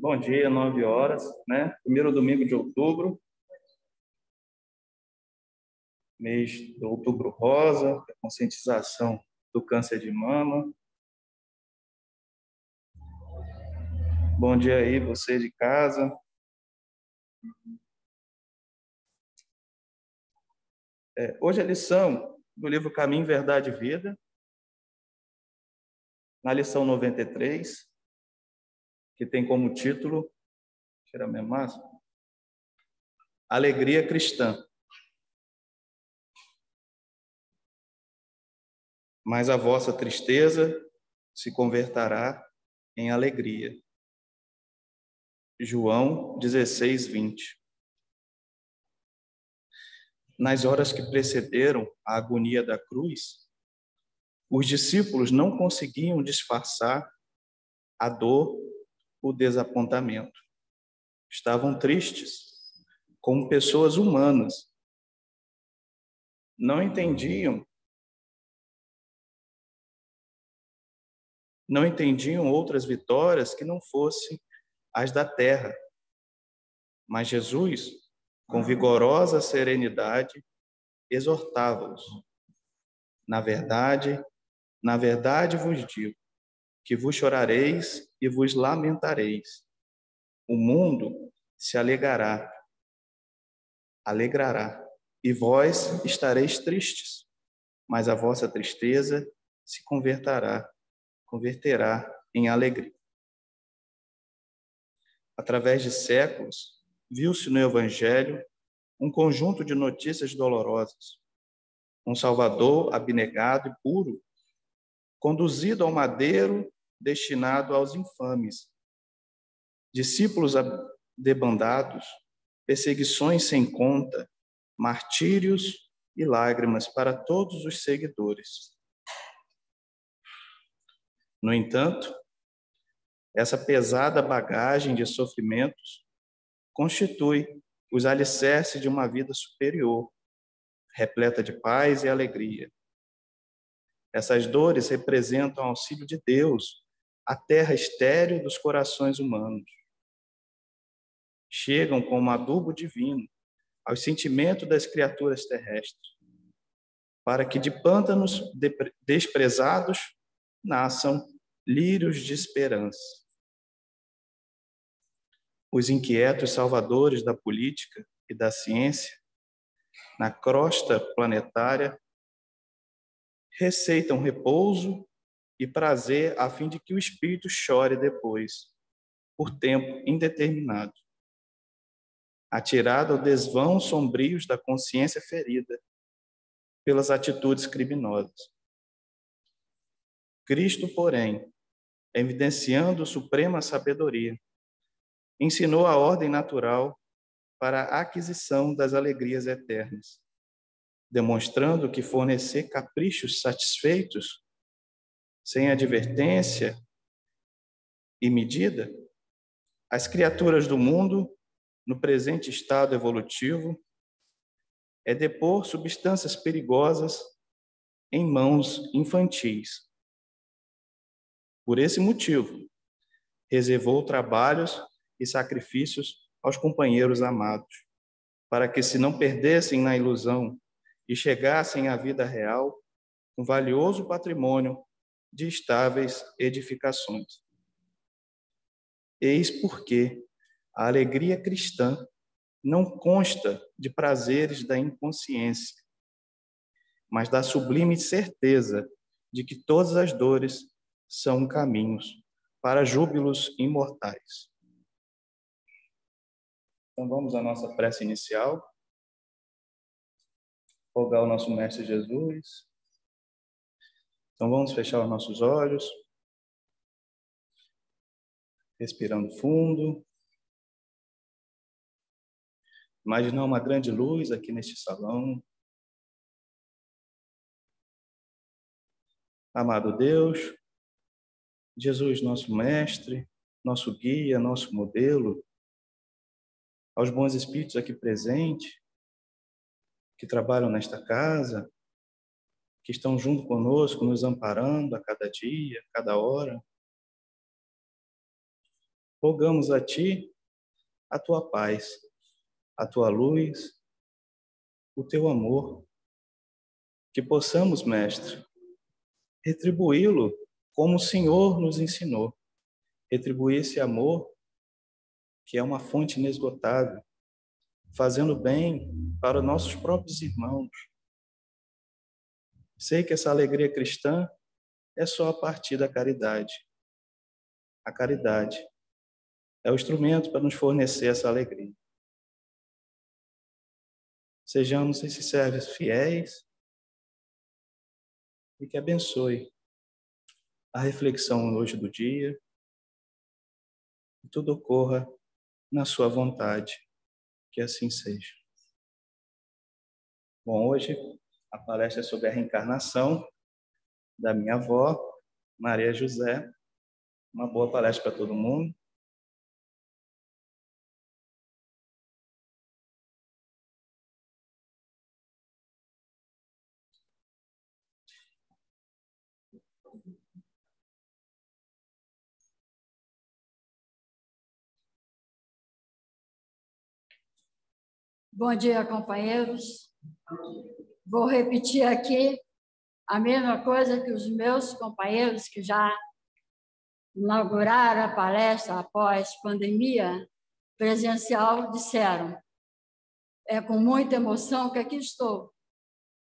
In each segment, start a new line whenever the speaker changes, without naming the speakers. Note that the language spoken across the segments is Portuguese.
Bom dia, 9 horas, né? Primeiro domingo de outubro, mês do Outubro Rosa, a conscientização do câncer de mama. Bom dia aí, você de casa. Hoje a lição do livro Caminho, Verdade e Vida, na lição 93, que tem como título, tirar minha máscara, Alegria Cristã. Mas a vossa tristeza se converterá em alegria. João 16, 20. Nas horas que precederam a agonia da cruz, os discípulos não conseguiam disfarçar a dor, o desapontamento. Estavam tristes, como pessoas humanas. Não entendiam outras vitórias que não fossem as da terra. Mas Jesus, com vigorosa serenidade, exortava-os. Na verdade vos digo, que vos chorareis e vos lamentareis. O mundo se alegrará, e vós estareis tristes, mas a vossa tristeza se converterá em alegria. Através de séculos, viu-se no Evangelho um conjunto de notícias dolorosas. Um Salvador abnegado e puro, conduzido ao madeiro destinado aos infames. Discípulos debandados, perseguições sem conta, martírios e lágrimas para todos os seguidores. No entanto, essa pesada bagagem de sofrimentos constitui os alicerces de uma vida superior, repleta de paz e alegria. Essas dores representam o auxílio de Deus à terra estéril dos corações humanos. Chegam como adubo divino aos sentimentos das criaturas terrestres, para que de pântanos desprezados nasçam lírios de esperança. Os inquietos salvadores da política e da ciência, na crosta planetária, receitam repouso e prazer a fim de que o espírito chore depois, por tempo indeterminado, atirado ao desvão sombrios da consciência ferida pelas atitudes criminosas. Cristo, porém, evidenciando suprema sabedoria, ensinou a ordem natural para a aquisição das alegrias eternas, demonstrando que fornecer caprichos satisfeitos, sem advertência e medida, às criaturas do mundo, no presente estado evolutivo, é depor substâncias perigosas em mãos infantis. Por esse motivo, reservou trabalhos e sacrifícios aos companheiros amados, para que se não perdessem na ilusão e chegassem à vida real com valioso patrimônio de estáveis edificações. Eis porque a alegria cristã não consta de prazeres da inconsciência, mas da sublime certeza de que todas as dores são caminhos para júbilos imortais. Então vamos à nossa prece inicial. Rogar ao nosso Mestre Jesus. Então vamos fechar os nossos olhos, respirando fundo. Imaginar uma grande luz aqui neste salão. Amado Deus, Jesus, nosso Mestre, nosso guia, nosso modelo, aos bons espíritos aqui presentes, que trabalham nesta casa, que estão junto conosco, nos amparando a cada dia, a cada hora. rogamos a Ti a Tua paz, a Tua luz, o Teu amor, que possamos, Mestre, retribuí-lo como o Senhor nos ensinou, retribuir esse amor que é uma fonte inesgotável, fazendo bem para os nossos próprios irmãos. Sei que essa alegria cristã é só a partir da caridade. A caridade é o instrumento para nos fornecer essa alegria. Sejamos esses servos fiéis e que abençoe a reflexão hoje do dia e tudo ocorra na sua vontade, que assim seja. Bom, hoje a palestra é sobre a reencarnação da minha avó, Maria José. Uma boa palestra para todo mundo.
Bom dia, companheiros. Vou repetir aqui a mesma coisa que os meus companheiros que já inauguraram a palestra após pandemia presencial disseram. É com muita emoção que aqui estou.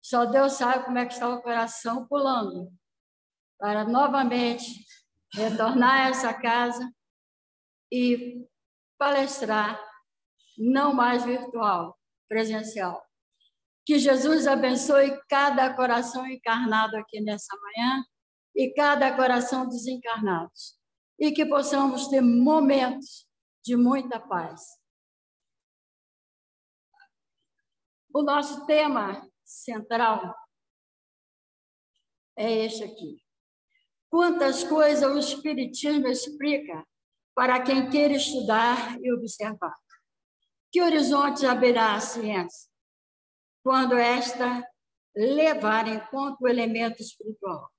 Só Deus sabe como é que está o coração pulando para novamente retornar a essa casa e palestrar, não mais virtual, presencial. Que Jesus abençoe cada coração encarnado aqui nessa manhã e cada coração desencarnado. E que possamos ter momentos de muita paz. O nosso tema central é este aqui. Quantas coisas o Espiritismo explica para quem queira estudar e observar? Que horizontes abrirá a ciência quando esta levar em conta o elemento espiritual?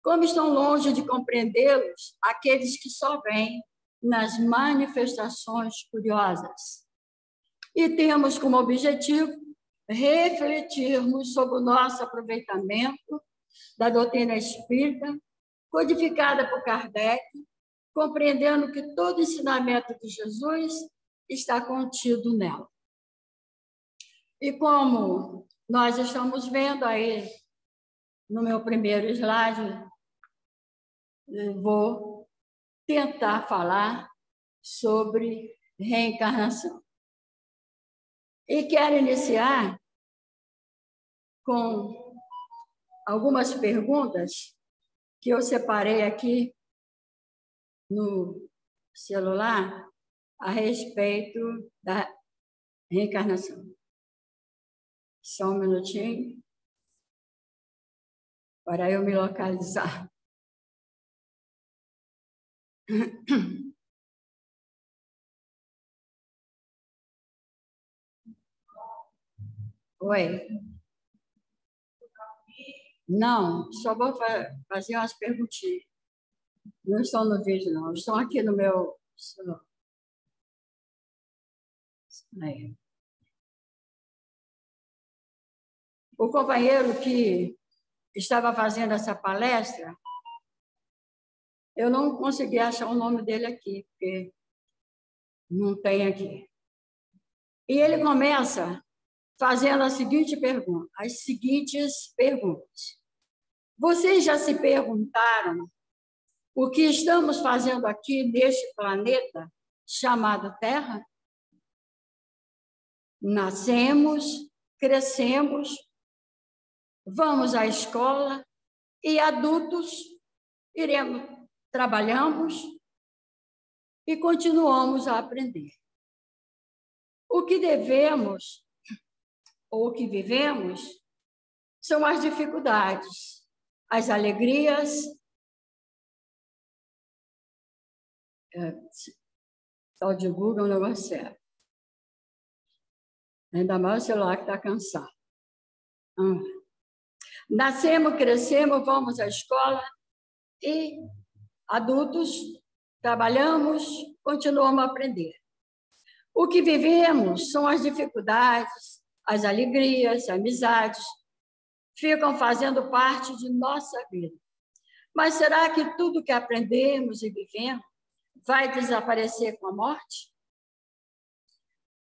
Como estão longe de compreendê-los aqueles que só veem nas manifestações curiosas? E temos como objetivo refletirmos sobre o nosso aproveitamento da doutrina espírita, codificada por Kardec, compreendendo que todo ensinamento de Jesus está contido nela. E como nós estamos vendo aí no meu primeiro slide, vou tentar falar sobre reencarnação. E quero iniciar com algumas perguntas que eu separei aqui no celular a respeito da reencarnação. Só um minutinho para eu me localizar. Oi. Não, só vou fazer umas perguntinhas. Não estão no vídeo, não. Estão aqui no meu celular. Aí. O companheiro que estava fazendo essa palestra, eu não consegui achar o nome dele aqui, porque não tem aqui. E ele começa fazendo as seguintes perguntas. Vocês já se perguntaram o que estamos fazendo aqui neste planeta chamado Terra? Nascemos, crescemos, vamos à escola e adultos trabalhamos e continuamos a aprender. O que devemos ou o que vivemos são as dificuldades, as alegrias, tal de Google, não é certo. Ainda mais o celular que está cansado. Nascemos, crescemos, vamos à escola e adultos, trabalhamos continuamos a aprender. O que vivemos são as dificuldades, as alegrias, as amizades, ficam fazendo parte de nossa vida. Mas será que tudo que aprendemos e vivemos vai desaparecer com a morte?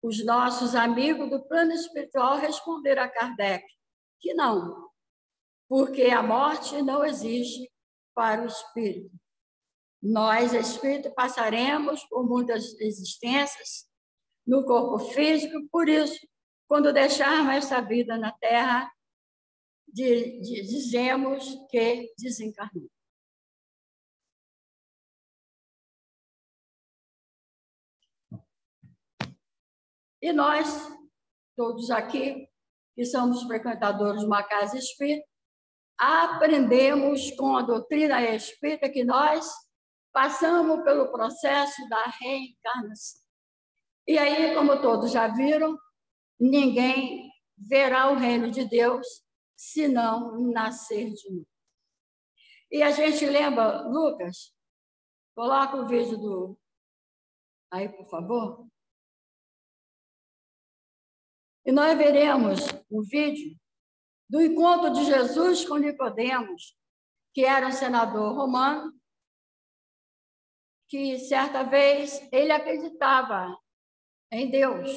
Os nossos amigos do plano espiritual responderam a Kardec que não, porque a morte não existe para o espírito. Nós, espírito, passaremos por muitas existências no corpo físico, por isso, quando deixarmos essa vida na Terra, dizemos que desencarnamos. E nós, todos aqui, que somos frequentadores de uma casa espírita, aprendemos com a doutrina espírita que nós passamos pelo processo da reencarnação. E aí, como todos já viram, ninguém verá o reino de Deus se não nascer de novo. E a gente lembra, Lucas, coloca o vídeo aí, por favor. E nós veremos o vídeo do encontro de Jesus com Nicodemos, que era um senador romano, que certa vez ele acreditava em Deus,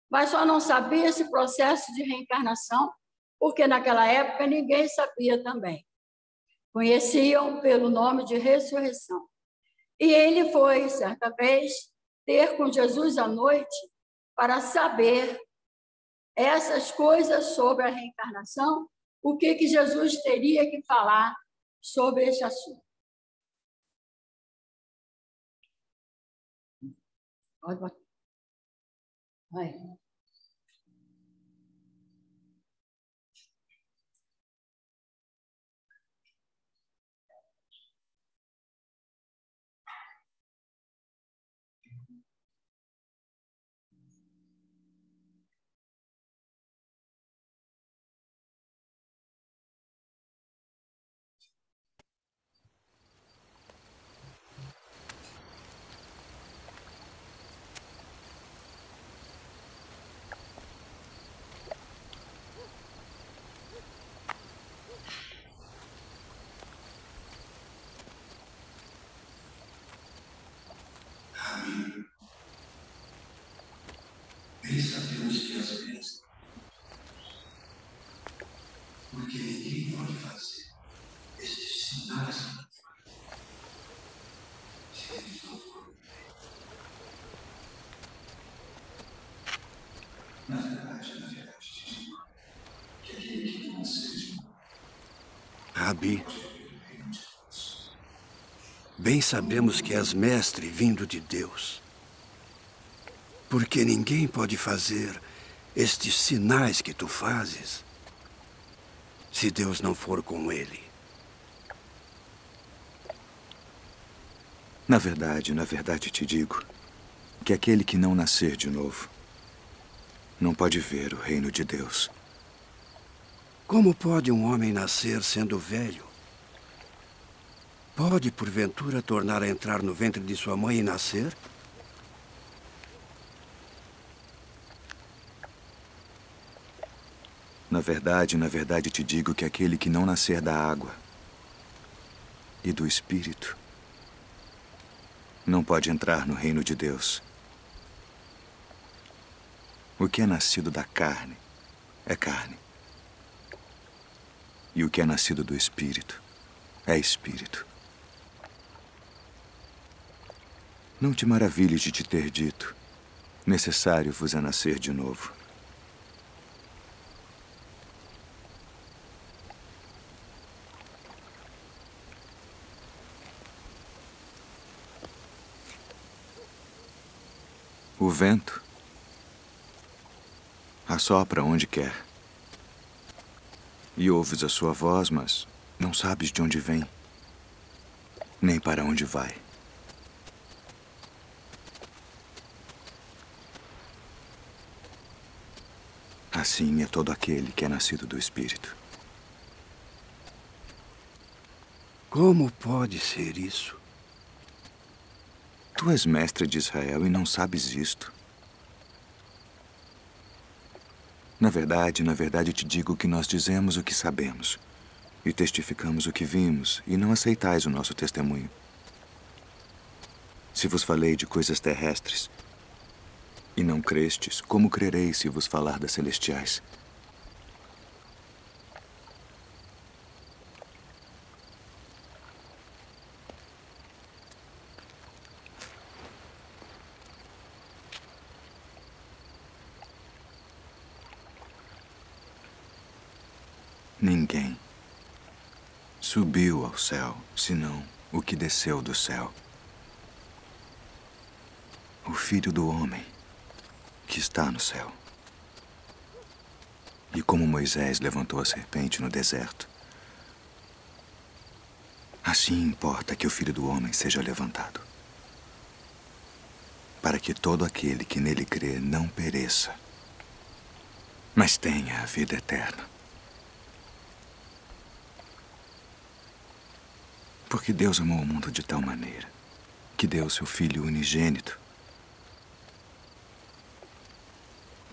mas só não sabia esse processo de reencarnação, porque naquela época ninguém sabia também. Conheciam pelo nome de ressurreição. E ele foi, certa vez, ter com Jesus à noite para saber essas coisas sobre a reencarnação, o que Jesus teria que falar sobre esse assunto. Pode botar. Vai.
Bem sabemos que às vezes, porque ninguém pode fazer estes sinais se eles não forem. Na verdade, que aquele que não seja
Rabi, bem sabemos que és mestre vindo de Deus, porque ninguém pode fazer estes sinais que tu fazes se Deus não for com ele.
Na verdade te digo que aquele que não nascer de novo não pode ver o reino de Deus.
Como pode um homem nascer sendo velho? Pode, porventura, tornar a entrar no ventre de sua mãe e nascer?
Na verdade te digo que aquele que não nascer da água e do Espírito não pode entrar no reino de Deus. O que é nascido da carne é carne. E o que é nascido do Espírito é Espírito. Não te maravilhes de te ter dito: necessário vos é nascer de novo. O vento assopra onde quer. E ouves a sua voz, mas não sabes de onde vem, nem para onde vai. Assim é todo aquele que é nascido do Espírito.
Como pode ser isso?
Tu és mestre de Israel e não sabes isto. Na verdade te digo que nós dizemos o que sabemos e testificamos o que vimos, e não aceitais o nosso testemunho. Se vos falei de coisas terrestres e não crestes, como crereis se vos falar das celestiais? Ninguém subiu ao céu, senão o que desceu do céu. O Filho do Homem que está no céu. E como Moisés levantou a serpente no deserto, assim importa que o Filho do Homem seja levantado, para que todo aquele que nele crê não pereça, mas tenha a vida eterna. Porque Deus amou o mundo de tal maneira que deu seu Filho unigênito,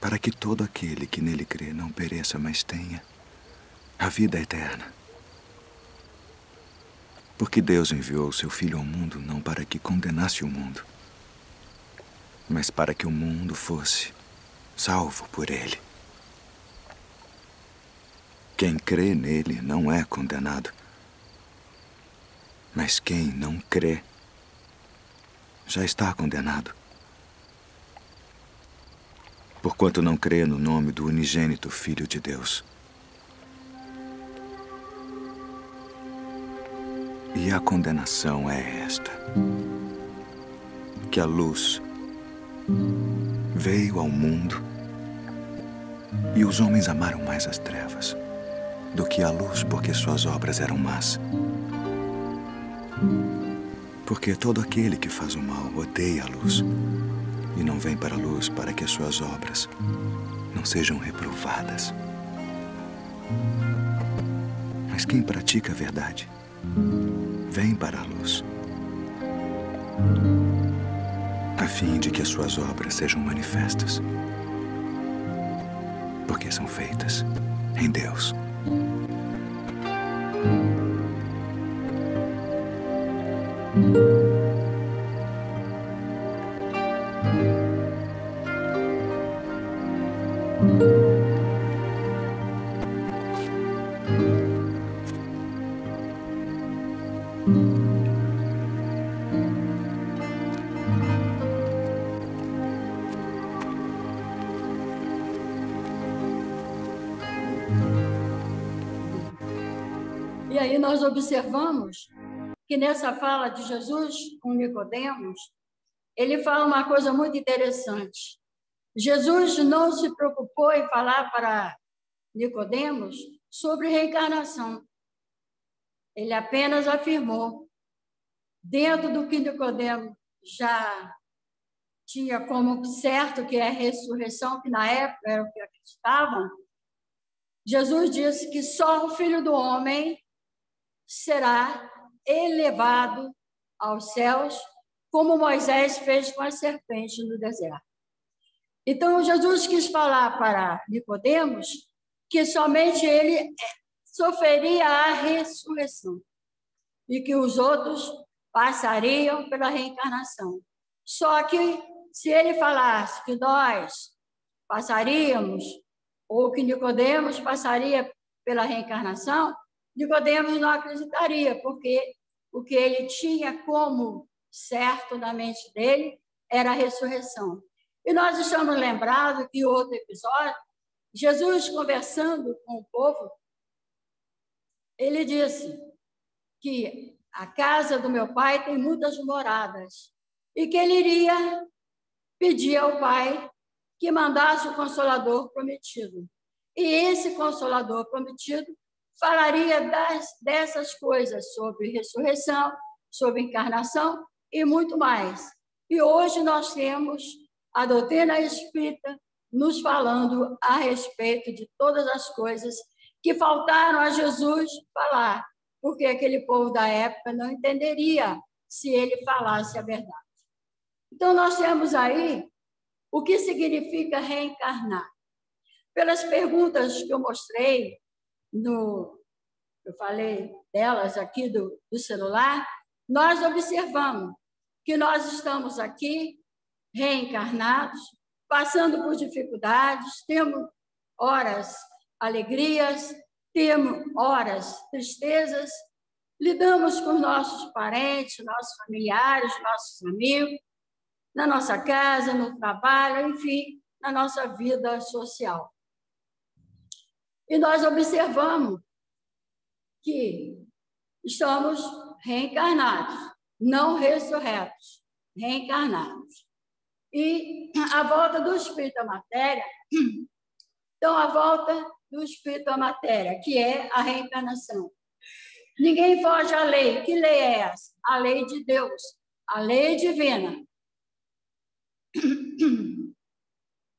para que todo aquele que nele crê não pereça, mas tenha a vida eterna. Porque Deus enviou seu Filho ao mundo não para que condenasse o mundo, mas para que o mundo fosse salvo por ele. Quem crê nele não é condenado, mas quem não crê já está condenado, porquanto não crê no nome do unigênito Filho de Deus. E a condenação é esta: que a luz veio ao mundo e os homens amaram mais as trevas do que a luz, porque suas obras eram más. Porque todo aquele que faz o mal odeia a luz e não vem para a luz, para que as suas obras não sejam reprovadas. Mas quem pratica a verdade vem para a luz, a fim de que as suas obras sejam manifestas, porque são feitas em Deus.
E aí nós observamos que nessa fala de Jesus com Nicodemos, ele fala uma coisa muito interessante. Jesus não se preocupou em falar para Nicodemos sobre reencarnação. Ele apenas afirmou, dentro do que Nicodemos já tinha como certo que é a ressurreição, que na época era o que acreditavam, Jesus disse que só o Filho do Homem será elevado aos céus, como Moisés fez com a serpente no deserto. Então, Jesus quis falar para Nicodemos que somente ele sofreria a ressurreição e que os outros passariam pela reencarnação. Só que, se ele falasse que nós passaríamos, ou que Nicodemos passaria pela reencarnação, Nicodemos não acreditaria, porque o que ele tinha como certo na mente dele era a ressurreição. E nós estamos lembrados que em outro episódio, Jesus conversando com o povo, ele disse que a casa do meu pai tem muitas moradas e que ele iria pedir ao pai que mandasse o Consolador prometido. E esse Consolador prometido falaria dessas coisas, sobre ressurreição, sobre encarnação e muito mais. E hoje nós temos a doutrina espírita nos falando a respeito de todas as coisas que faltaram a Jesus falar, porque aquele povo da época não entenderia se ele falasse a verdade. Então, nós temos aí o que significa reencarnar. Pelas perguntas que eu mostrei, eu falei delas aqui do celular, nós observamos que nós estamos aqui reencarnados, passando por dificuldades, temos horas alegrias, temos horas tristezas, lidamos com nossos parentes, nossos familiares, nossos amigos, na nossa casa, no trabalho, enfim, na nossa vida social. E nós observamos que estamos reencarnados, não ressurretos, reencarnados. E a volta do espírito à matéria, então a volta do espírito à matéria, que é a reencarnação. Ninguém foge à lei. Que lei é essa? A lei de Deus, a lei divina.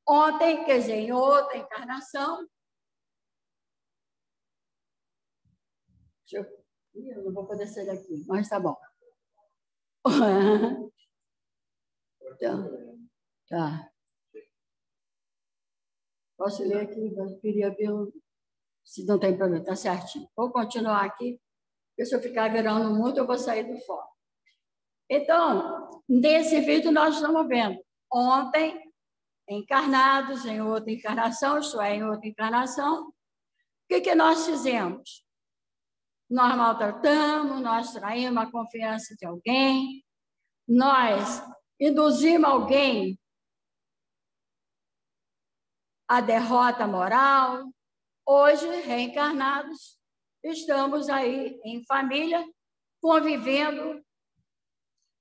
Ontem, quer dizer, em outra encarnação, eu não vou poder sair daqui, mas tá bom. Então, tá. Posso ler aqui? Eu queria ver se não tem problema, tá certinho. Vou continuar aqui, porque se eu ficar virando muito, eu vou sair do foco. Então, nesse vídeo nós estamos vendo ontem, encarnados em outra encarnação, isto é, em outra encarnação, o que nós fizemos? Nós maltratamos, nós traímos a confiança de alguém, nós induzimos alguém à derrota moral. Hoje, reencarnados, estamos aí em família, convivendo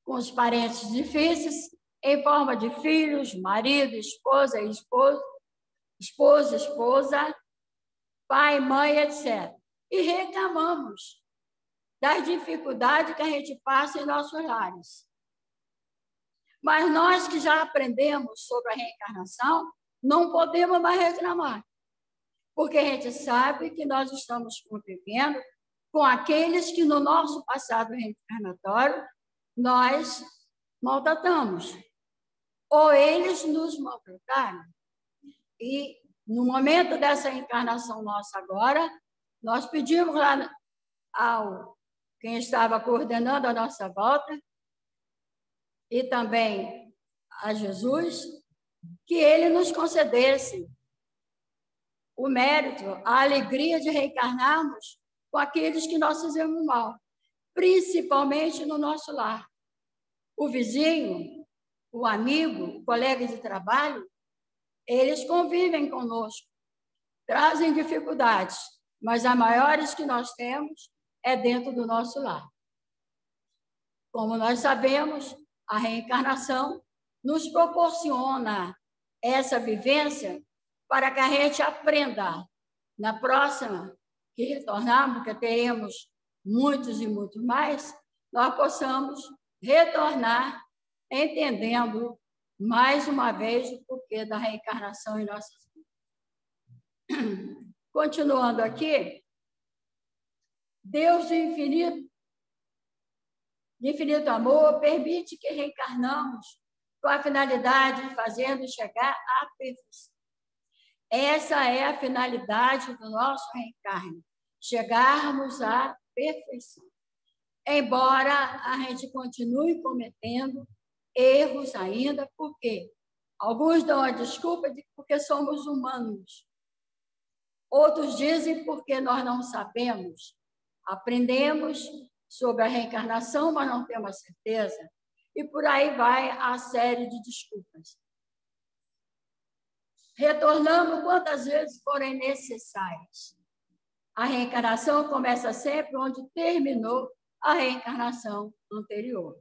com os parentes difíceis, em forma de filhos, marido, esposa, esposa, pai, mãe, etc. E reclamamos das dificuldades que a gente passa em nossos lares. Mas nós que já aprendemos sobre a reencarnação, não podemos mais reclamar, porque a gente sabe que nós estamos convivendo com aqueles que no nosso passado reencarnatório nós maltratamos, ou eles nos maltrataram. E no momento dessa encarnação nossa agora, nós pedimos lá ao quem estava coordenando a nossa volta e também a Jesus, que ele nos concedesse o mérito, a alegria de reencarnarmos com aqueles que nós fizemos mal, principalmente no nosso lar. O vizinho, o amigo, o colega de trabalho, eles convivem conosco, trazem dificuldades, mas as maiores que nós temos é dentro do nosso lar. Como nós sabemos, a reencarnação nos proporciona essa vivência para que a gente aprenda na próxima que retornarmos, que teremos muitos e muitos mais, nós possamos retornar entendendo mais uma vez o porquê da reencarnação em nossas vidas. Continuando aqui, Deus de infinito amor permite que reencarnamos com a finalidade de fazer-nos chegar à perfeição. Essa é a finalidade do nosso reencarne, chegarmos à perfeição. Embora a gente continue cometendo erros ainda, porque alguns dão a desculpa de porque somos humanos. Outros dizem porque nós não sabemos. Aprendemos sobre a reencarnação, mas não temos a certeza. E por aí vai a série de desculpas. Retornamos quantas vezes forem necessárias. A reencarnação começa sempre onde terminou a reencarnação anterior.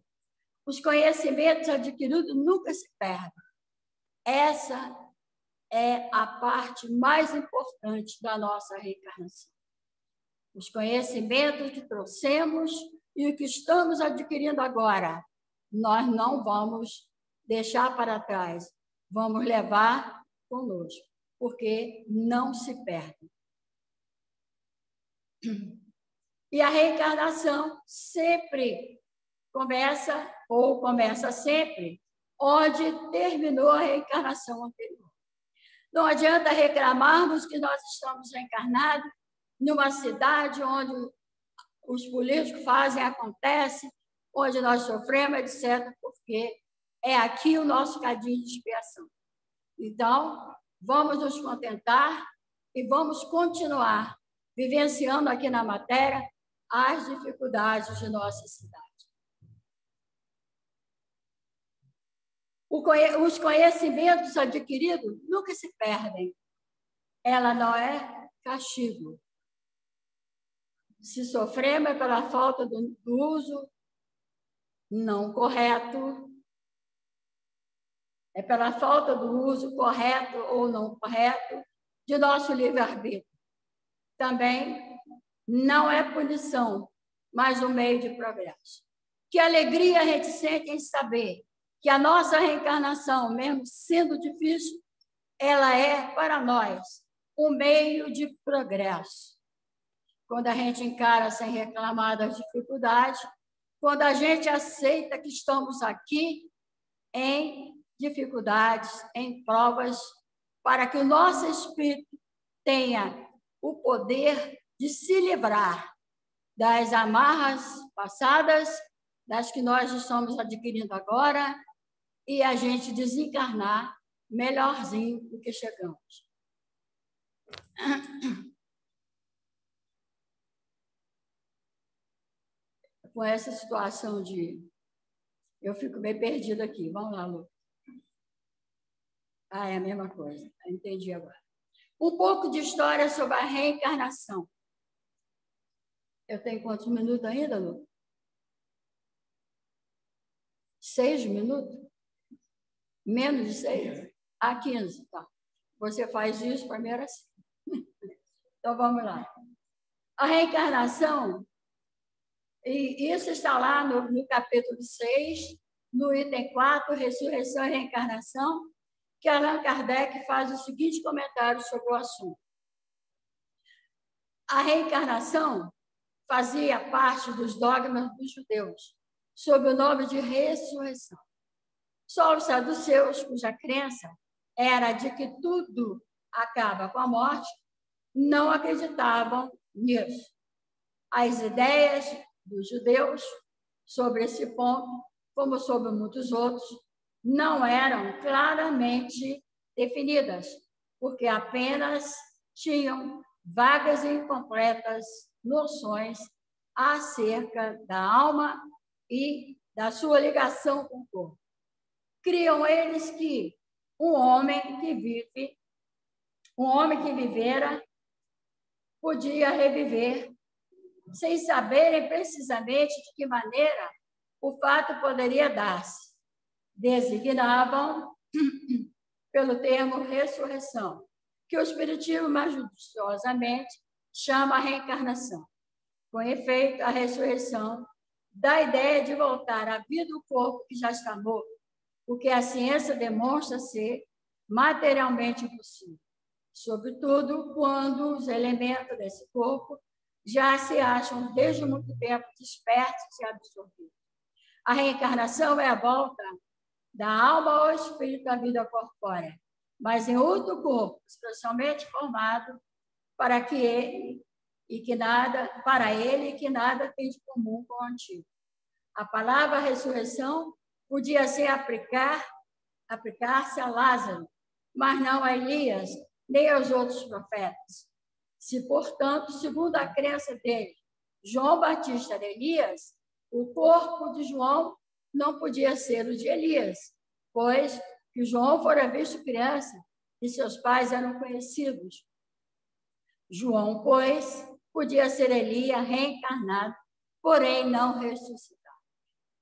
Os conhecimentos adquiridos nunca se perdem. Essa é a parte mais importante da nossa reencarnação. Os conhecimentos que trouxemos e o que estamos adquirindo agora, nós não vamos deixar para trás, vamos levar conosco, porque não se perde. E a reencarnação sempre começa sempre onde terminou a reencarnação anterior. Não adianta reclamarmos que nós estamos reencarnados numa cidade onde os políticos fazem, acontece, onde nós sofremos, etc., porque é aqui o nosso cadinho de expiação. Então, vamos nos contentar e vamos continuar vivenciando aqui na matéria as dificuldades de nossa cidade. Os conhecimentos adquiridos nunca se perdem. Ela não é castigo. Se sofremos é pela falta do uso não correto, é pela falta do uso correto ou não correto de nosso livre-arbítrio. Também não é punição, mas um meio de progresso. Que alegria a gente sente em saber que a nossa reencarnação, mesmo sendo difícil, ela é, para nós, um meio de progresso. Quando a gente encara sem reclamar das dificuldades, quando a gente aceita que estamos aqui em dificuldades, em provas, para que o nosso espírito tenha o poder de se livrar das amarras passadas, das que nós estamos adquirindo agora, e a gente desencarnar melhorzinho do que chegamos. Com essa situação de... Eu fico meio perdida aqui. Vamos lá, Lu. Ah, é a mesma coisa. Entendi agora. Um pouco de história sobre a reencarnação. Eu tenho quantos minutos ainda, Lu? 6 minutos? Menos de 6? 15, tá. Você faz isso primeiro assim. Então, vamos lá. A reencarnação, e isso está lá no capítulo 6, no item 4, ressurreição e reencarnação, que Allan Kardec faz o seguinte comentário sobre o assunto. A reencarnação fazia parte dos dogmas dos judeus, sob o nome de ressurreição. Só os saduceus, cuja crença era de que tudo acaba com a morte, não acreditavam nisso. As ideias dos judeus sobre esse ponto, como sobre muitos outros, não eram claramente definidas, porque apenas tinham vagas e incompletas noções acerca da alma e da sua ligação com o corpo. Criam eles que um homem que vivera podia reviver, sem saberem precisamente de que maneira o fato poderia dar-se. Designavam pelo termo ressurreição, que o Espiritismo mais judiciosamente chama reencarnação. Com efeito, a ressurreição dá a ideia de voltar à vida do corpo que já está morto, o que a ciência demonstra ser materialmente impossível, sobretudo quando os elementos desse corpo já se acham desde muito tempo despertos e absorvidos. A reencarnação é a volta da alma ao espírito à vida corpórea, mas em outro corpo, especialmente formado para ele que nada tem de comum com o antigo. A palavra ressurreição podia ser aplicar-se a Lázaro, mas não a Elias, nem aos outros profetas. Se, portanto, segundo a crença dele, João Batista era Elias, o corpo de João não podia ser o de Elias, pois que João fora visto criança e seus pais eram conhecidos. João, pois, podia ser Elias reencarnado, porém não ressuscitado.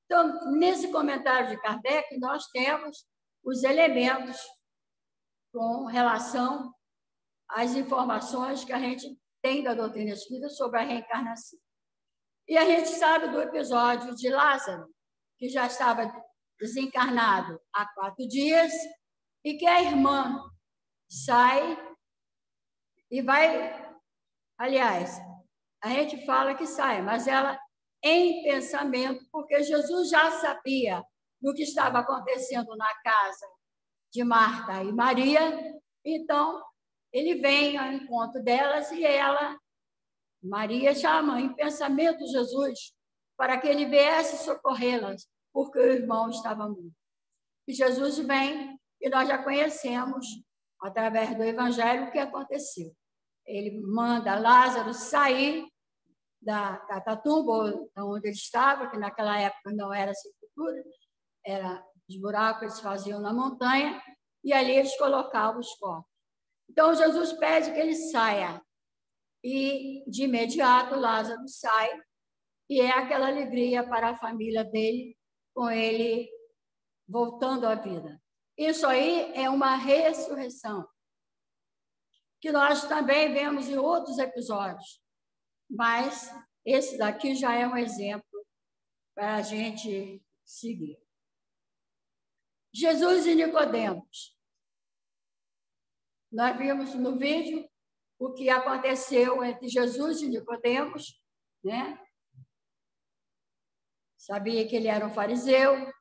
Então, nesse comentário de Kardec, nós temos os elementos com relação às informações que a gente tem da doutrina espírita sobre a reencarnação. E a gente sabe do episódio de Lázaro, que já estava desencarnado há 4 dias, e que a irmã sai e vai... Aliás, a gente fala que sai, mas ela em pensamento, porque Jesus já sabia do que estava acontecendo na casa de Marta e Maria. Então, ele vem ao encontro delas e ela, Maria, chama em pensamento Jesus para que ele viesse socorrê-las, porque o irmão estava morto. E Jesus vem, e nós já conhecemos, através do Evangelho, o que aconteceu. Ele manda Lázaro sair da catatumba, onde ele estava, que naquela época não era sepultura, era os buracos que eles faziam na montanha, e ali eles colocavam os corpos. Então, Jesus pede que ele saia, e de imediato Lázaro sai, e é aquela alegria para a família dele, com ele voltando à vida. Isso aí é uma ressurreição, que nós também vemos em outros episódios, mas esse daqui já é um exemplo para a gente seguir. Jesus e Nicodemos. Nós vimos no vídeo o que aconteceu entre Jesus e Nicodemos, né? Sabia que ele era um fariseu,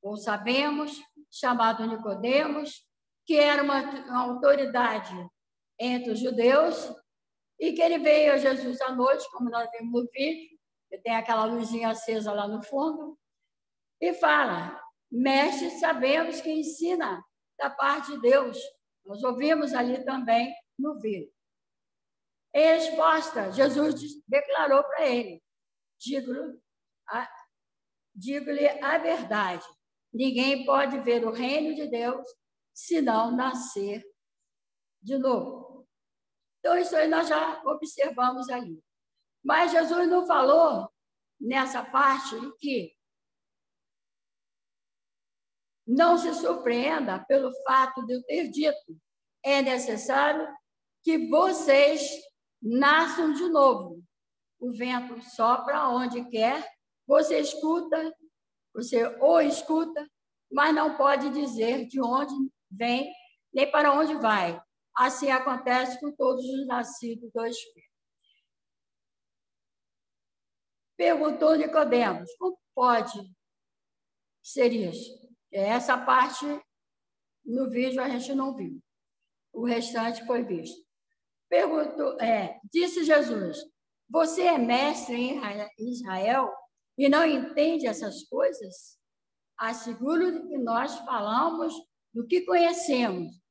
ou sabemos, chamado Nicodemos, que era uma autoridade entre os judeus, e que ele veio a Jesus à noite, como nós vimos no vídeo, que tem aquela luzinha acesa lá no fundo, e fala: mestre, sabemos que ensina da parte de Deus. Nós ouvimos ali também no vídeo. Em resposta, Jesus declarou para ele: digo-lhe a verdade, ninguém pode ver o reino de Deus se não nascer de novo. Então, isso aí nós já observamos ali. Mas Jesus não falou nessa parte que não se surpreenda pelo fato de eu ter dito: é necessário que vocês nasçam de novo. O vento sopra onde quer, você o escuta, mas não pode dizer de onde vem, nem para onde vai. Assim acontece com todos os nascidos do Espírito. Perguntou Nicodemos: como pode ser isso? Essa parte no vídeo a gente não viu. O restante foi visto. Disse Jesus: você é mestre em Israel e não entende essas coisas? Asseguro que nós falamos do que conhecemos,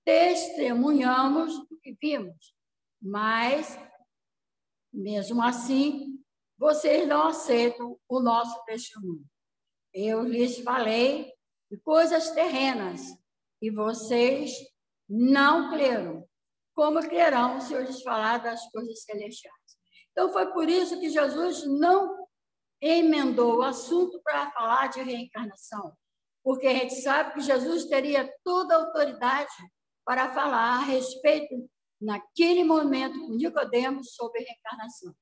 testemunhamos do que vimos, mas, mesmo assim, vocês não aceitam o nosso testemunho. Eu lhes falei de coisas terrenas e vocês não creram. Como crerão se eu lhes falar das coisas celestiais? Então, foi por isso que Jesus não emendou o assunto para falar de reencarnação, porque a gente sabe que Jesus teria toda a autoridade para falar a respeito, naquele momento, com Nicodemos sobre reencarnação.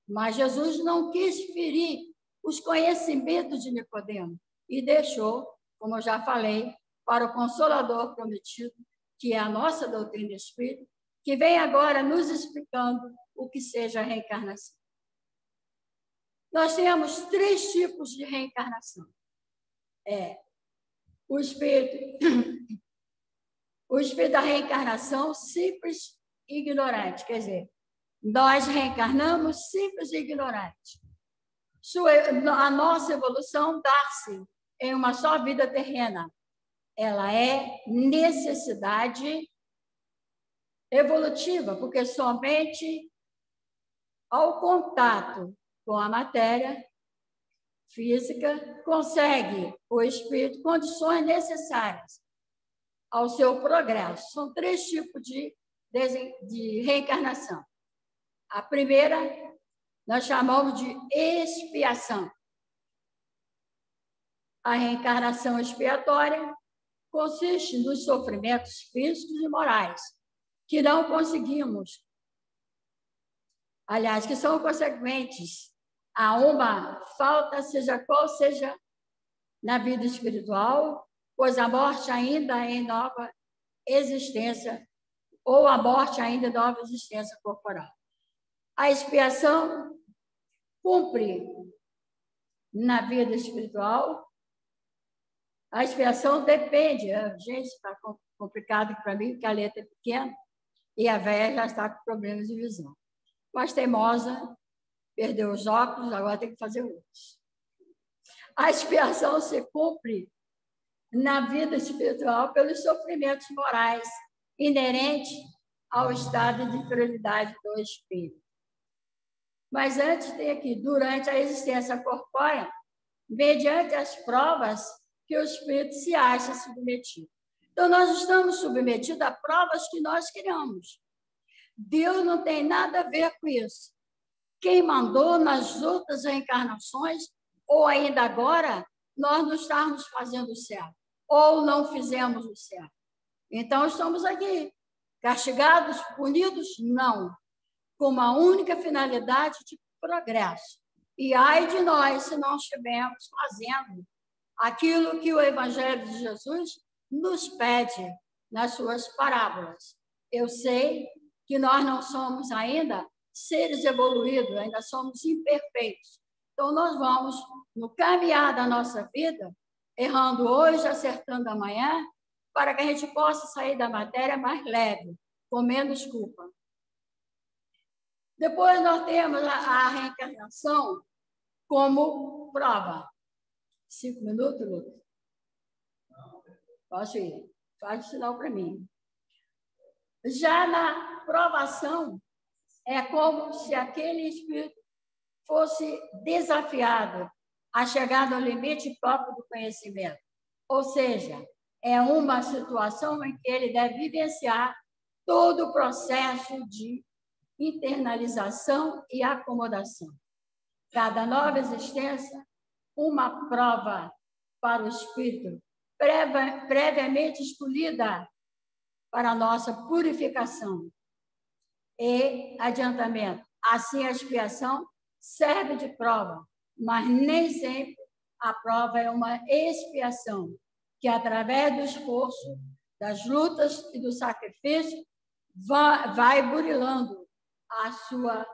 Mas Jesus não quis ferir os conhecimentos de Nicodemos e deixou, como eu já falei, para o Consolador prometido, que é a nossa doutrina espírita, que vem agora nos explicando o que seja a reencarnação. Nós temos 3 tipos de reencarnação. O espírito da reencarnação simples e ignorante, quer dizer, nós reencarnamos simples e ignorantes. A nossa evolução dá-se em uma só vida terrena. Ela é necessidade evolutiva, porque somente ao contato com a matéria física consegue o espírito condições necessárias ao seu progresso. São 3 tipos de reencarnação. A primeira nós chamamos de expiação. A reencarnação expiatória consiste nos sofrimentos físicos e morais que não conseguimos, aliás, que são consequentes a uma falta, seja qual seja, na vida espiritual, pois a morte ainda em nova existência, ou a morte ainda em nova existência corporal. A expiação cumpre na vida espiritual A expiação depende. Gente, está complicado para mim, porque a letra é pequena e a velha já está com problemas de visão. Mas teimosa, perdeu os óculos, agora tem que fazer outros. A expiação se cumpre na vida espiritual pelos sofrimentos morais inerentes ao estado de inferioridade do espírito. Mas antes tem aqui, durante a existência corpórea, mediante as provas que o espírito se acha submetido. Então, nós estamos submetidos a provas que nós criamos. Deus não tem nada a ver com isso. Quem mandou nas outras reencarnações, ou ainda agora, nós não estamos fazendo o certo, ou não fizemos o certo. Então, estamos aqui, castigados, punidos? Não. Com uma única finalidade de progresso. E ai de nós se não estivermos fazendo aquilo que o Evangelho de Jesus nos pede nas suas parábolas. Eu sei que nós não somos ainda seres evoluídos, ainda somos imperfeitos. Então, nós vamos, no caminhar da nossa vida, errando hoje, acertando amanhã, para que a gente possa sair da matéria mais leve, com menos culpa. Depois, nós temos a reencarnação como prova. 5 minutos, Lucas? Posso ir? Faz o sinal para mim. Já na provação, é como se aquele espírito fosse desafiado a chegar no limite próprio do conhecimento. Ou seja, é uma situação em que ele deve vivenciar todo o processo de internalização e acomodação. Cada nova existência, uma prova para o espírito, previamente escolhida para a nossa purificação e adiantamento. Assim, a expiação serve de prova, mas nem sempre a prova é uma expiação, que através do esforço, das lutas e do sacrifício, vai burilando a sua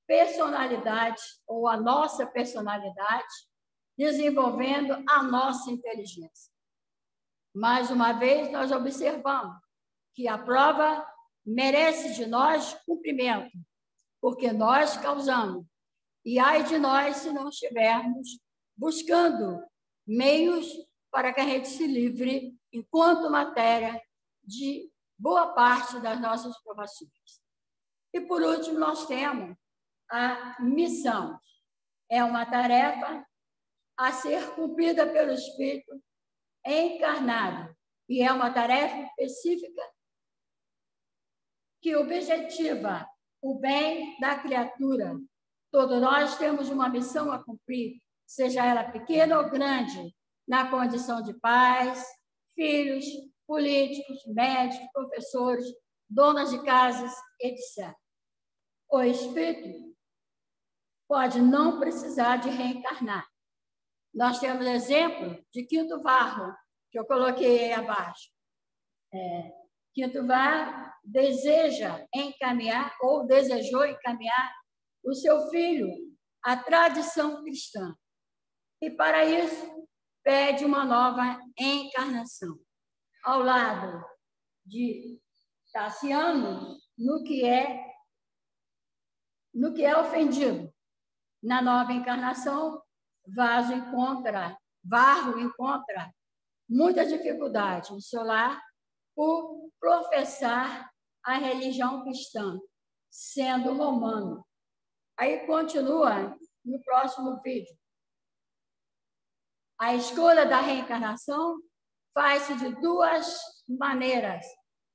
personalidade, ou a nossa personalidade, desenvolvendo a nossa inteligência. Mais uma vez, nós observamos que a prova merece de nós cumprimento, porque nós causamos. E ai de nós se não estivermos buscando meios para que a gente se livre, enquanto matéria, de boa parte das nossas provações. E, por último, nós temos a missão. É uma tarefa a ser cumprida pelo Espírito encarnado. E é uma tarefa específica que objetiva o bem da criatura. Todos nós temos uma missão a cumprir, seja ela pequena ou grande, na condição de pais, filhos, políticos, médicos, professores, donas de casas, etc. O espírito pode não precisar de reencarnar. Nós temos exemplo de Quinto Varro, que eu coloquei aí abaixo. Quinto Varro deseja encaminhar, ou desejou encaminhar, o seu filho à tradição cristã. E, para isso, pede uma nova encarnação. Ao lado de Tassiano, no que é ofendido. Na nova encarnação, Varro encontra muita dificuldade no seu lar por professar a religião cristã, sendo romano. Aí continua no próximo vídeo. A escolha da reencarnação faz-se de duas maneiras,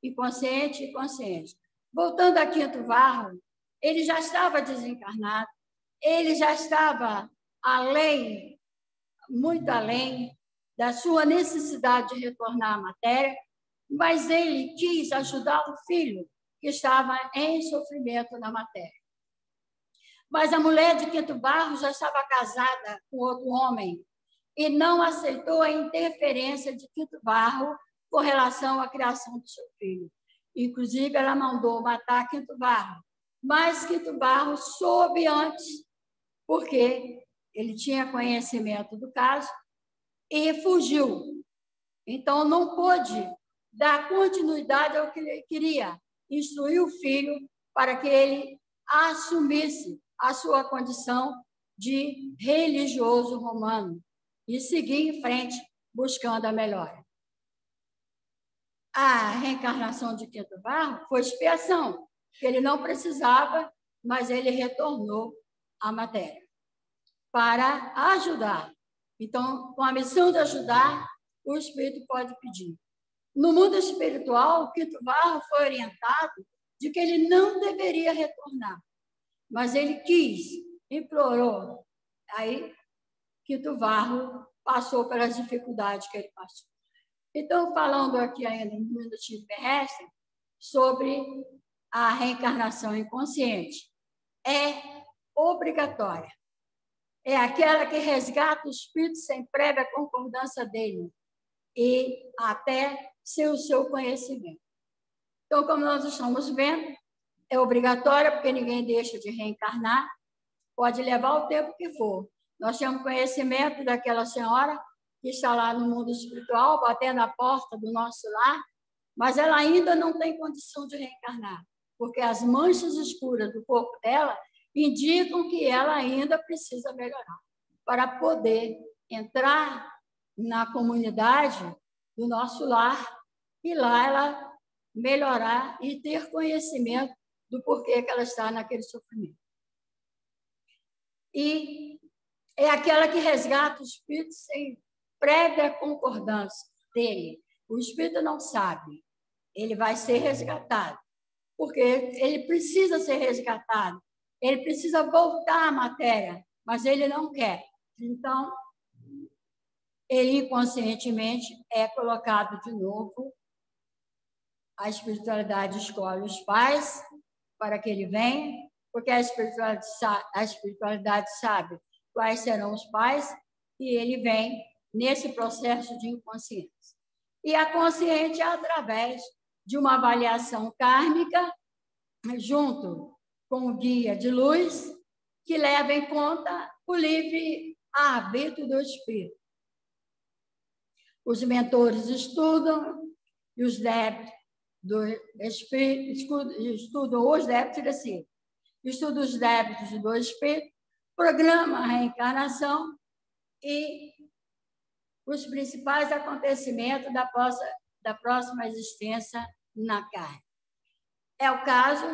inconsciente e consciente. Voltando a Quinto Varro, ele já estava desencarnado, ele já estava além, muito além da sua necessidade de retornar à matéria, mas ele quis ajudar o filho que estava em sofrimento na matéria. Mas a mulher de Quinto Varro já estava casada com outro homem e não aceitou a interferência de Quinto Varro com relação à criação do seu filho. Inclusive, ela mandou matar Quinto Varro, mas Quinto Varro soube antes, porque ele tinha conhecimento do caso, e fugiu. Então, não pôde dar continuidade ao que ele queria, instruir o filho para que ele assumisse a sua condição de religioso romano e seguir em frente buscando a melhora. A reencarnação de Quinto Varro foi expiação, que ele não precisava, mas ele retornou à matéria para ajudar. Então, com a missão de ajudar, o espírito pode pedir. No mundo espiritual, Quinto Varro foi orientado de que ele não deveria retornar, mas ele quis, implorou. Aí, Quinto Varro passou pelas dificuldades que ele passou. Então, falando aqui ainda no minutinho terrestre, sobre a reencarnação inconsciente, é obrigatória. É aquela que resgata o espírito sem prévia concordância dele e até sem o seu conhecimento. Então, como nós estamos vendo, é obrigatória, porque ninguém deixa de reencarnar, pode levar o tempo que for. Nós temos conhecimento daquela senhora que está lá no mundo espiritual, batendo a porta do nosso lar, mas ela ainda não tem condição de reencarnar, porque as manchas escuras do corpo dela indicam que ela ainda precisa melhorar para poder entrar na comunidade do nosso lar e lá ela melhorar e ter conhecimento do porquê que ela está naquele sofrimento. E é aquela que resgata o espírito sem prévia concordância dele. O espírito não sabe, ele vai ser resgatado, porque ele precisa ser resgatado, ele precisa voltar à matéria, mas ele não quer. Então, ele inconscientemente é colocado de novo, a espiritualidade escolhe os pais para que ele venha, porque a espiritualidade sabe quais serão os pais, e ele vem nesse processo de inconsciência. E a consciente é através de uma avaliação kármica, junto com o guia de luz, que leva em conta o livre-arbítrio do espírito. Os mentores estudam e os débitos do espírito, estudam os débitos assim, estudam os débitos do espírito, programa a reencarnação e os principais acontecimentos da próxima existência na carne. É o caso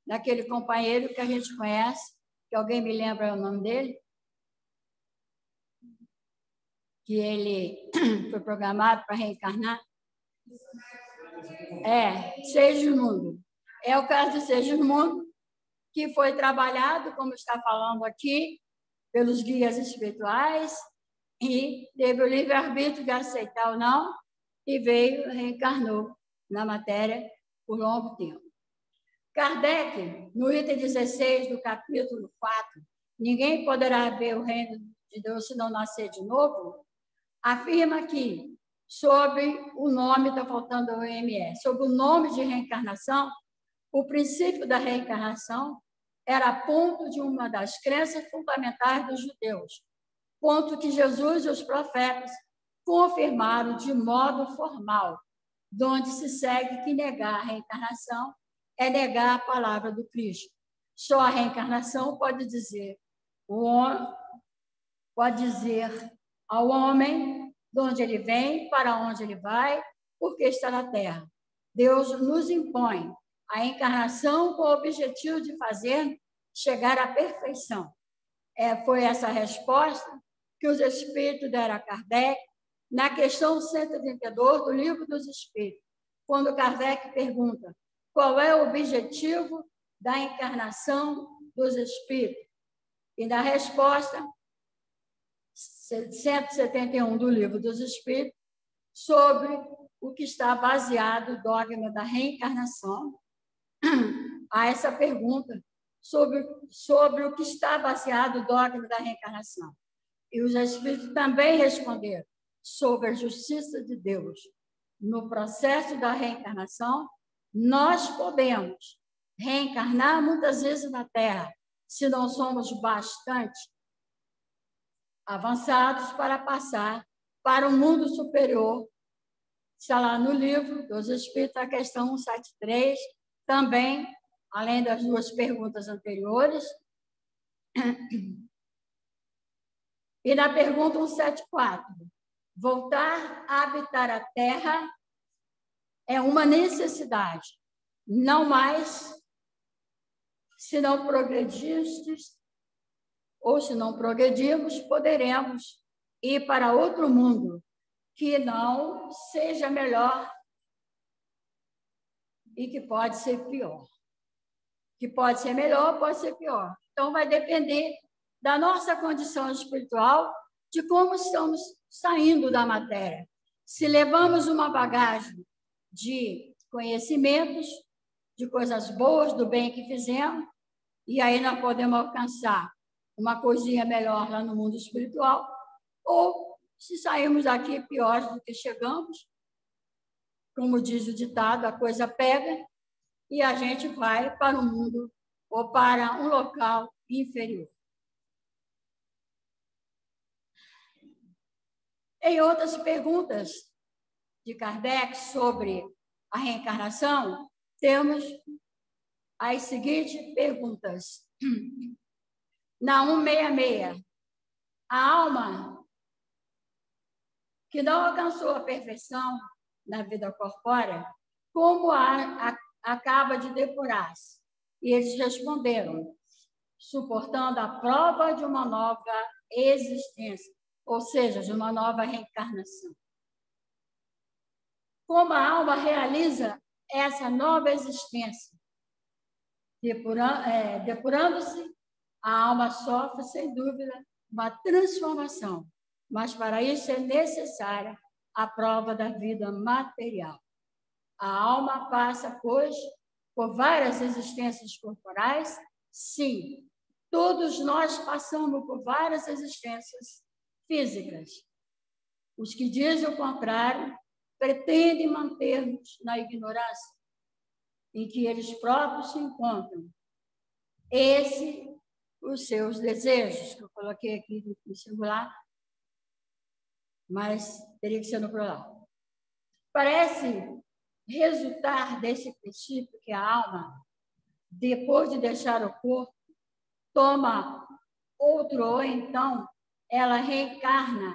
daquele companheiro que a gente conhece, que alguém me lembra o nome dele? Que ele foi programado para reencarnar? Segismundo. É o caso de Segismundo, que foi trabalhado, como está falando aqui, pelos guias espirituais, e teve o livre-arbítrio de aceitar ou não, e veio, reencarnou na matéria por longo tempo. Kardec, no item 16 do capítulo 4, ninguém poderá ver o reino de Deus se não nascer de novo, afirma que, sobre o nome, está faltando o MS, sobre o nome de reencarnação, o princípio da reencarnação era ponto de uma das crenças fundamentais dos judeus, ponto que Jesus e os profetas confirmaram de modo formal, donde se segue que negar a reencarnação é negar a palavra do Cristo. Só a reencarnação pode dizer ao homem de onde ele vem, para onde ele vai, porque está na Terra. Deus nos impõe a encarnação com o objetivo de fazer chegar à perfeição. Foi essa resposta que os Espíritos deram a Kardec na questão 132 do Livro dos Espíritos, quando Kardec pergunta qual é o objetivo da encarnação dos Espíritos. E na resposta 171 do Livro dos Espíritos, sobre o que está baseado o dogma da reencarnação, a essa pergunta sobre o que está baseado o dogma da reencarnação. E os Espíritos também responderam sobre a justiça de Deus. No processo da reencarnação, nós podemos reencarnar muitas vezes na Terra, se não somos bastante avançados para passar para um mundo superior Está lá no livro dos Espíritos, a questão 173, também, além das duas perguntas anteriores. E na pergunta 174, voltar a habitar a Terra é uma necessidade, não mais se não progredirmos, ou se não progredirmos, poderemos ir para outro mundo que não seja melhor e que pode ser pior. Que pode ser melhor, pode ser pior. Então, vai depender da nossa condição espiritual, de como estamos saindo da matéria. Se levamos uma bagagem de conhecimentos, de coisas boas, do bem que fizemos, e aí nós podemos alcançar uma coisinha melhor lá no mundo espiritual, ou se sairmos daqui piores do que chegamos, como diz o ditado, a coisa pega, e a gente vai para o mundo ou para um local inferior. Em outras perguntas de Kardec sobre a reencarnação, temos as seguintes perguntas. Na 166, a alma que não alcançou a perfeição na vida corpórea, como acaba de depurar-se? E eles responderam, suportando a prova de uma nova existência, ou seja, de uma nova reencarnação. Como a alma realiza essa nova existência? Depurando-se, a alma sofre, sem dúvida, uma transformação, mas para isso é necessária a prova da vida material. A alma passa, pois, por várias existências corporais? Sim, todos nós passamos por várias existências físicas. Os que dizem o contrário pretendem manter-nos na ignorância em que eles próprios se encontram. Os seus desejos, que eu coloquei aqui no singular, mas teria que ser no plural. Parece resultar desse princípio que a alma, depois de deixar o corpo, toma outro, ou então ela reencarna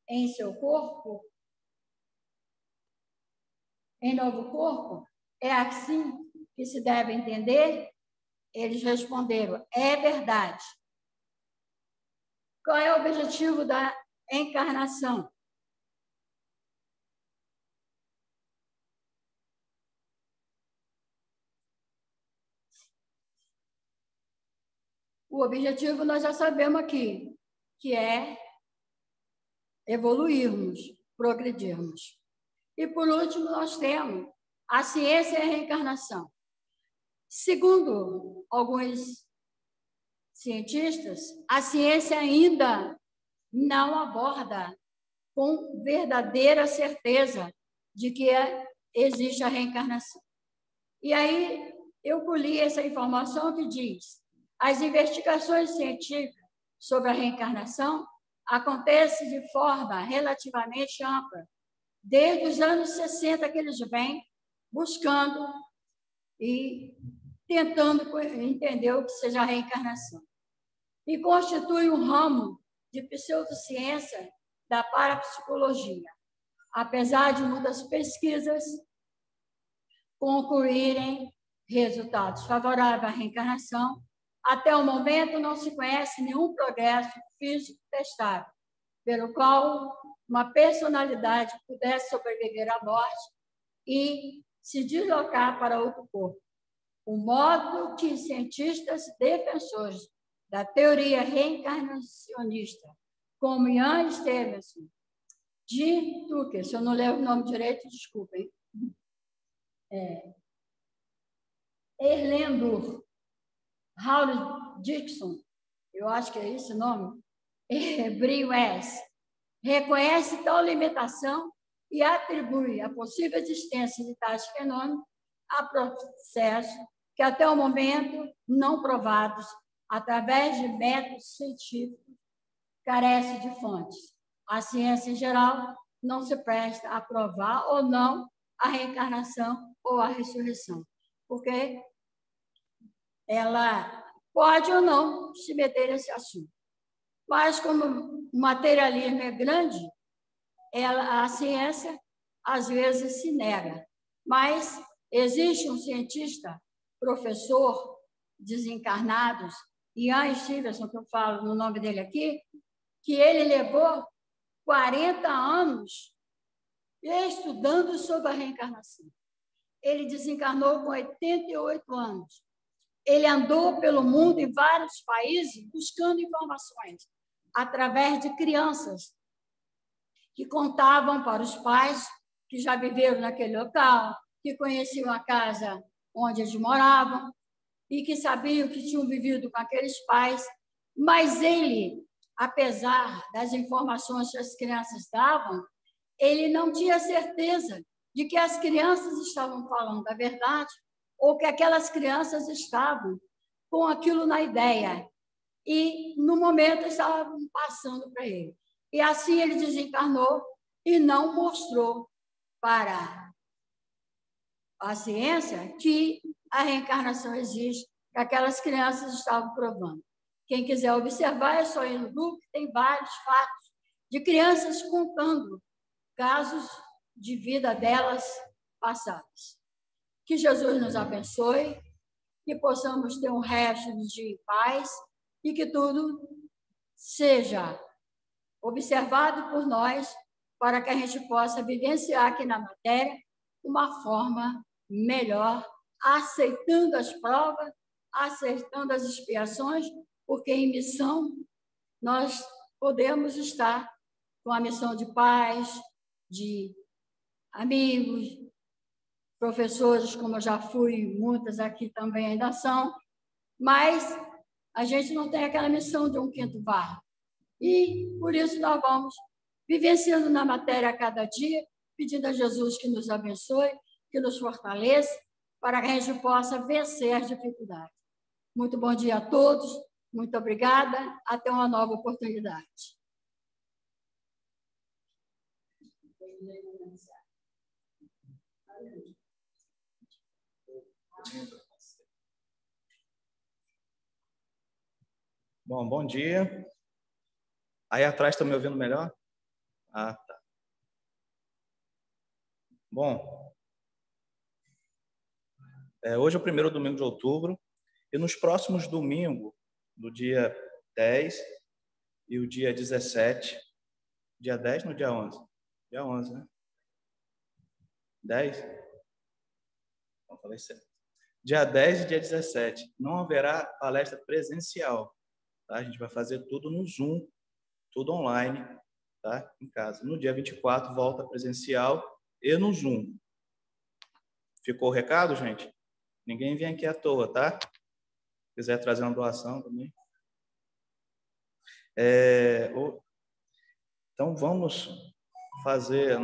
em seu corpo, em novo corpo. É assim que se deve entender? Eles responderam, é verdade. Qual é o objetivo da encarnação? O objetivo nós já sabemos aqui, que é evoluirmos, progredirmos. E, por último, nós temos a ciência e a reencarnação. Segundo alguns cientistas, a ciência ainda não aborda com verdadeira certeza de que existe a reencarnação. E aí eu colhi essa informação que diz: as investigações científicas sobre a reencarnação acontecem de forma relativamente ampla, desde os anos 60 que eles vêm buscando e tentando entender o que seja a reencarnação. E constitui um ramo de pseudociência da parapsicologia, apesar de muitas pesquisas concluírem resultados favoráveis à reencarnação. Até o momento não se conhece nenhum progresso físico testável, pelo qual uma personalidade pudesse sobreviver à morte e se deslocar para outro corpo. O modo que cientistas defensores da teoria reencarnacionista, como Ian Stevenson, Jim Tucker, se eu não leio o nome direito, desculpem, Erlendur, Howard Dixon, eu acho que é esse o nome, Brin West, reconhece tal limitação e atribui a possível existência de tais fenômenos a processos que até o momento não provados através de métodos científicos carece de fontes. A ciência em geral não se presta a provar ou não a reencarnação ou a ressurreição, porque ela pode ou não se meter nesse assunto. Mas, como o materialismo é grande, a ciência, às vezes, se nega. Mas existe um cientista, professor, desencarnados, Ian Stevenson, que eu falo no nome dele aqui, que ele levou 40 anos estudando sobre a reencarnação. Ele desencarnou com 88 anos. Ele andou pelo mundo, em vários países, buscando informações, através de crianças que contavam para os pais que já viveram naquele local, que conheciam a casa onde eles moravam e que sabiam que tinham vivido com aqueles pais. Mas ele, apesar das informações que as crianças davam, ele não tinha certeza de que as crianças estavam falando a verdade ou que aquelas crianças estavam com aquilo na ideia e, no momento, estavam passando para ele. E assim ele desencarnou e não mostrou para a ciência que a reencarnação existe, que aquelas crianças estavam provando. Quem quiser observar, é só ir no Google, tem vários fatos de crianças contando casos de vida delas passadas. Que Jesus nos abençoe, que possamos ter um resto de dia em paz e que tudo seja observado por nós para que a gente possa vivenciar aqui na matéria uma forma melhor, aceitando as provas, aceitando as expiações, porque em missão nós podemos estar com a missão de paz, de amigos, professores, como eu já fui, muitas aqui também ainda são, mas a gente não tem aquela missão de um quinto varro. E, por isso, nós vamos vivenciando na matéria a cada dia, pedindo a Jesus que nos abençoe, que nos fortaleça, para que a gente possa vencer as dificuldades. Muito bom dia a todos, muito obrigada, até uma nova oportunidade.
Bom dia. Aí atrás estão me ouvindo melhor? Ah, tá. Bom, hoje é o primeiro domingo de outubro e nos próximos domingos, do dia 10 e o dia 17, dia 10 no dia 11? Dia 11, né? 10? Não, falei certo. Dia 10 e dia 17, não haverá palestra presencial, tá? A gente vai fazer tudo no Zoom, tudo online, tá? Em casa. No dia 24, volta presencial e no Zoom. Ficou o recado, gente? Ninguém vem aqui à toa, tá? Se quiser trazer uma doação também. Então, vamos fazer a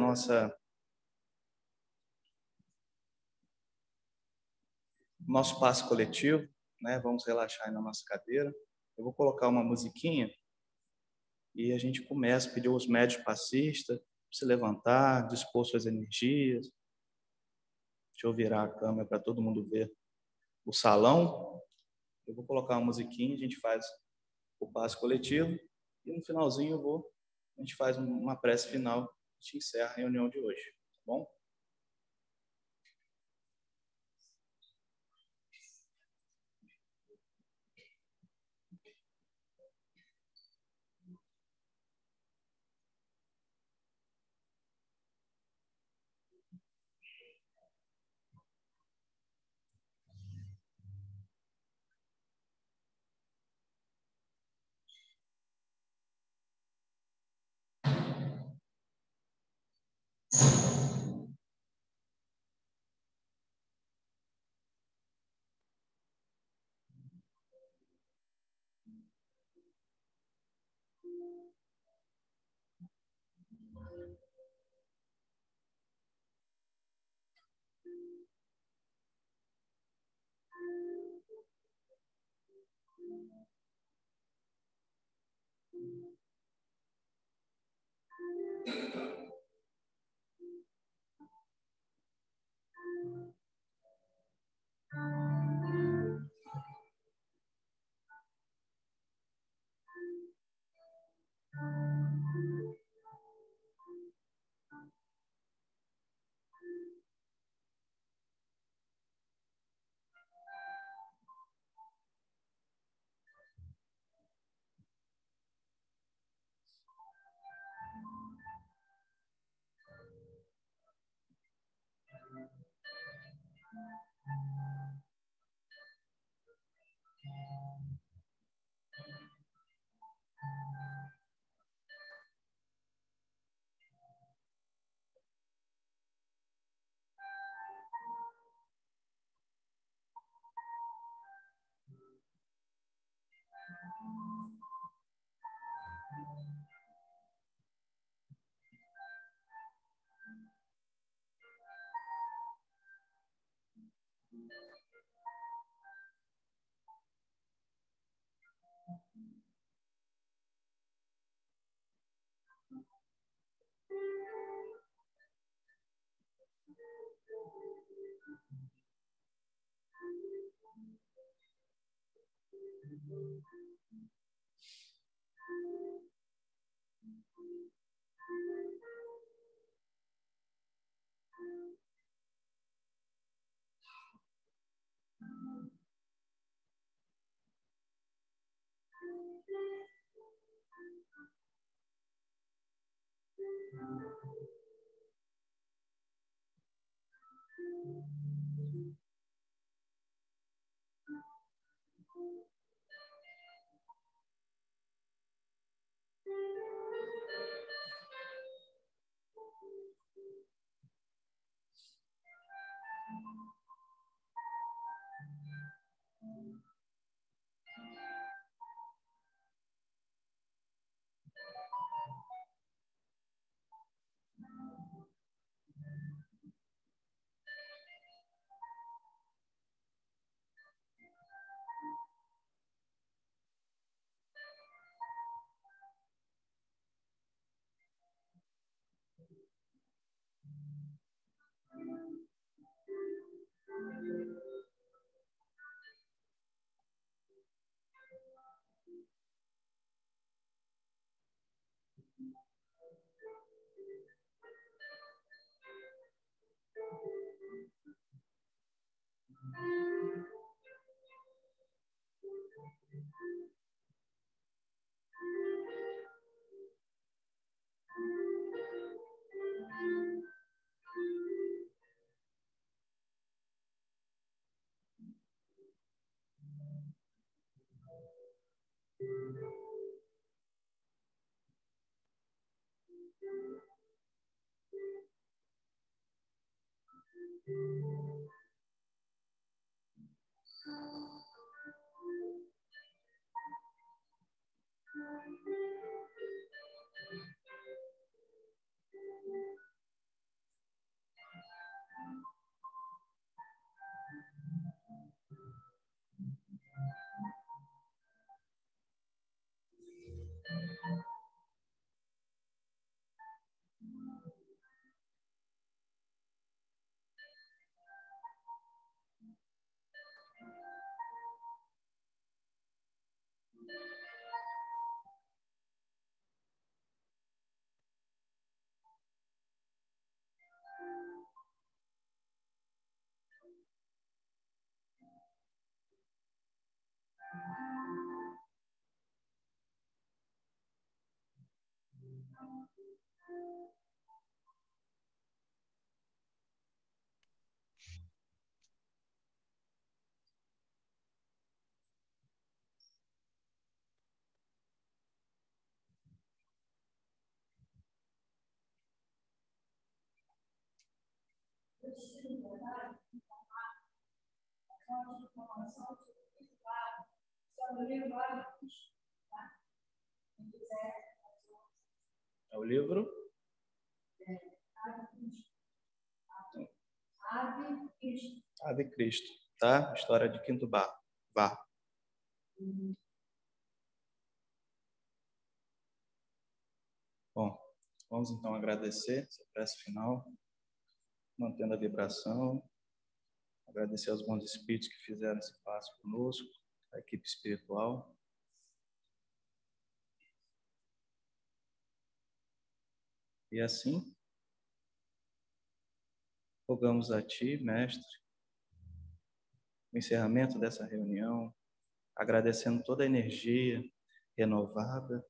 nosso passo coletivo, né? Vamos relaxar aí na nossa cadeira. Eu vou colocar uma musiquinha e a gente começa a pedir aos médios passistas se levantar, dispor suas energias. Deixa eu virar a câmera para todo mundo ver o salão. Eu vou colocar uma musiquinha, a gente faz o passo coletivo e no finalzinho a gente faz uma prece final, a gente encerra a reunião de hoje, tá bom? É o livro? Ave Cristo, tá? História de Quinto Bar. Vá. Bom, vamos então agradecer essa prece final, mantendo a vibração, agradecer aos bons espíritos que fizeram esse passo conosco, a equipe espiritual. E assim, rogamos a Ti, Mestre, o encerramento dessa reunião, agradecendo toda a energia renovada,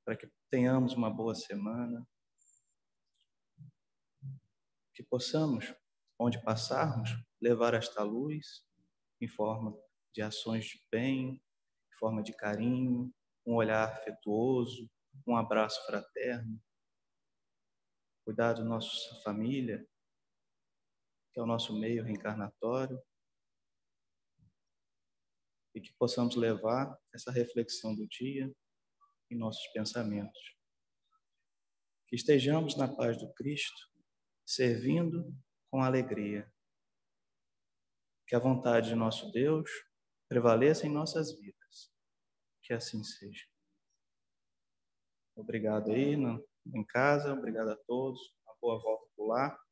para que tenhamos uma boa semana, que possamos, onde passarmos, levar esta luz em forma de ações de bem, em forma de carinho, um olhar afetuoso, um abraço fraterno, cuidar da nossa família, que é o nosso meio reencarnatório, e que possamos levar essa reflexão do dia em nossos pensamentos. Que estejamos na paz do Cristo, servindo com alegria. Que a vontade de nosso Deus prevaleça em nossas vidas. Que assim seja. Obrigado aí em casa, obrigado a todos. Uma boa volta por lá.